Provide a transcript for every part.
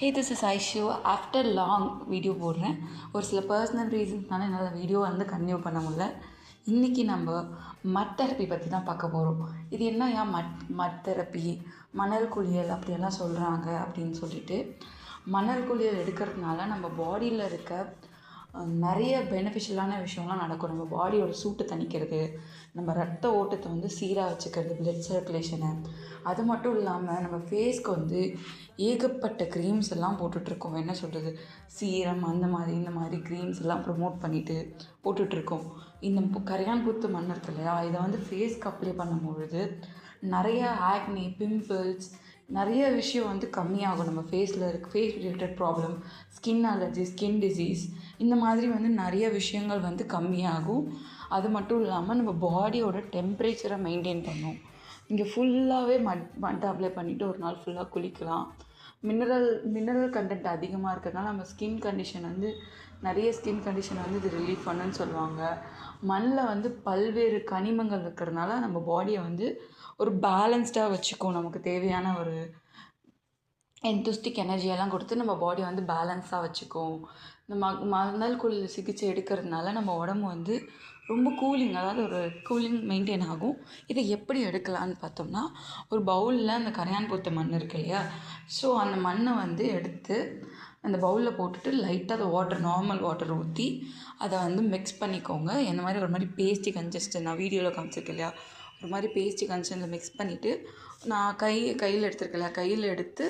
Hey this is Aishu. After long video போடுறேன். ஒரு சில பர்சனல் ரீசன்ஸ்னால என்னால் வீடியோ கன்டினியூ பண்ண முடியல. இன்றைக்கி நம்ம மட் தெரப்பி பற்றி தான் பார்க்க போகிறோம். இது என்ன ஏன் மட் தெரப்பி, மணல் குளியல் அப்படியெல்லாம் சொல்கிறாங்க அப்படின்னு சொல்லிட்டு, மணல் குளியல் எடுக்கிறதுனால நம்ம பாடியில் இருக்க நிறைய பெனிஃபிஷியலான விஷயம்லாம் நடக்கும். நம்ம பாடியோட சூட்டை தணிக்கிறது, நம்ம ரத்த ஓட்டத்தை சீராக வச்சுக்கிறது, பிளட் சர்க்குலேஷனை. அது மட்டும் இல்லாமல் நம்ம ஃபேஸ்க்கு ஏகப்பட்ட க்ரீம்ஸ் எல்லாம் போட்டுட்ருக்கோம். என்ன சொல்கிறது, சீரம் அந்த மாதிரி இந்த மாதிரி க்ரீம்ஸ் எல்லாம் ப்ரொமோட் பண்ணிவிட்டு போட்டுட்ருக்கோம். இந்த கரையான் பூத்து மண் இருக்கு இல்லையா, இதை ஃபேஸ்க்கு அப்ளை பண்ணும்பொழுது நிறைய ஆக்னி, பிம்பிள்ஸ், நிறைய விஷயம் கம்மியாகும். நம்ம ஃபேஸில் face related problem, skin allergy, skin disease, இந்த மாதிரி நிறைய விஷயங்கள் கம்மியாகும். அது மட்டும் இல்லாமல் நம்ம பாடியோட டெம்பரேச்சரை மெயின்டைன் பண்ணும். இங்கே ஃபுல்லாகவே மட் அப்ளை பண்ணிவிட்டு ஒரு நாள் ஃபுல்லாக குளிக்கலாம். மினரல் கண்டென்ட் அதிகமாக இருக்கிறதுனால நம்ம ஸ்கின் கண்டிஷன் நிறைய ஸ்கின் கண்டிஷனை இது ரிலீஃப் பண்ணுன்னு சொல்லுவாங்க. மண்ணில் பல்வேறு கனிமங்கள் இருக்கிறதுனால நம்ம பாடியை ஒரு பேலன்ஸ்டாக வச்சுக்கும். நமக்கு தேவையான ஒரு என்தூஸ்டிக் எனர்ஜியெல்லாம் கொடுத்து நம்ம பாடி பேலன்ஸாக வச்சுக்கும். இந்த மணல் குளியல் சிகிச்சை எடுக்கிறதுனால நம்ம உடம்பு ரொம்ப கூலிங், அதாவது ஒரு கூலிங் மெயின்டைன் ஆகும். இதை எப்படி எடுக்கலான்னு பார்த்தோம்னா, ஒரு பவுலில் அந்த கரையான் பூத்த மண் இருக்கு இல்லையா, ஸோ அந்த மண்ணை எடுத்து அந்த பவுலில் போட்டுட்டு லைட்டாக அதை நார்மல் வாட்டர் ஊற்றி அதை மிக்ஸ் பண்ணிக்கோங்க. இந்த மாதிரி ஒரு மாதிரி பேஸ்டி கன்சிஸ்டன்ட், நான் வீடியோவில் காமிச்சிருக்கேன் இல்லையா, ஒரு மாதிரி பேஸ்டி கன்சிஸ்டன்ட்டில் மிக்ஸ் பண்ணிவிட்டு நான் கையில் எடுத்துருக்கேன், கையில் எடுத்து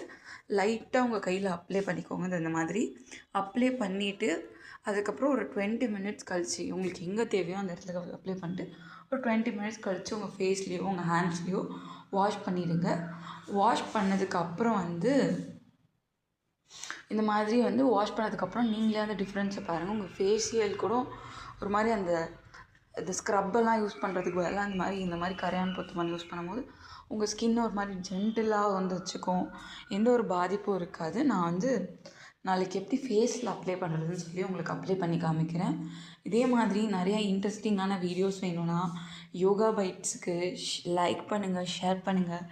லைட்டாக உங்கள் கையில் அப்ளை பண்ணிக்கோங்க. இந்த மாதிரி அப்ளை பண்ணிவிட்டு அதுக்கப்புறம் ஒரு 20 மினிட்ஸ் கழிச்சு உங்களுக்கு எங்கே தேவையோ அந்த இடத்துல அப்ளை பண்ணிட்டு ஒரு 20 மினிட்ஸ் கழித்து உங்கள் ஃபேஸ்லேயோ உங்கள் ஹேண்ட்ஸ்லேயோ வாஷ் பண்ணிடுங்க. வாஷ் பண்ணதுக்கப்புறம் இந்த மாதிரி வாஷ் பண்ணதுக்கப்புறம் நீங்களே அந்த டிஃப்ரென்ஸை பாருங்கள். உங்கள் ஃபேஷியல் கூட ஒரு மாதிரி இந்த ஸ்க்ரப்பெல்லாம் யூஸ் பண்ணுறதுக்கு பதிலாக இந்த மாதிரி கரையான் பூத்து மண் யூஸ் பண்ணும்போது உங்கள் ஸ்கின் ஒரு மாதிரி ஜென்டிலாக வச்சுக்கும். எந்த ஒரு பாதிப்பும் இருக்காது. நான் நாளைக்கு எப்படி ஃபேஸில் அப்ளை பண்ணுறதுன்னு சொல்லி உங்களுக்கு அப்ளை பண்ணி காமிக்கிறேன். இதே மாதிரி நிறைய இன்ட்ரெஸ்டிங்கான வீடியோஸ் வேணும்னா யோகா பைட்ஸுக்கு லைக் பண்ணுங்கள், ஷேர் பண்ணுங்கள்,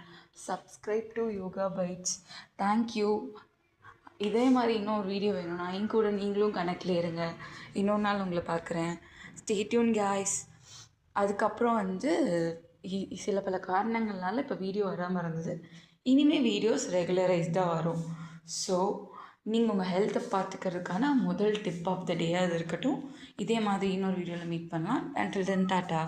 subscribe to yoga bites. Thank you. இதே மாதிரி இன்னொரு வீடியோ வேணும்னா என் கூட நீங்களும் கனெக்டில் இருங்க. இன்னொரு நாள் உங்களை பார்க்குறேன். Stay tune guys. அதுக்கப்புறம் சில பல காரணங்கள்னால இப்போ வீடியோ வராமல் இருந்தது. இனிமேல் வீடியோஸ் ரெகுலரைஸ்டாக வரும். ஸோ நீங்கள் உங்கள் ஹெல்த்தை பார்த்துக்கிறதுக்கான முதல் டிப் ஆஃப் த டே அது இருக்கட்டும். இதே மாதிரி இன்னொரு வீடியோவில் மீட் பண்ணலாம். Until then tata.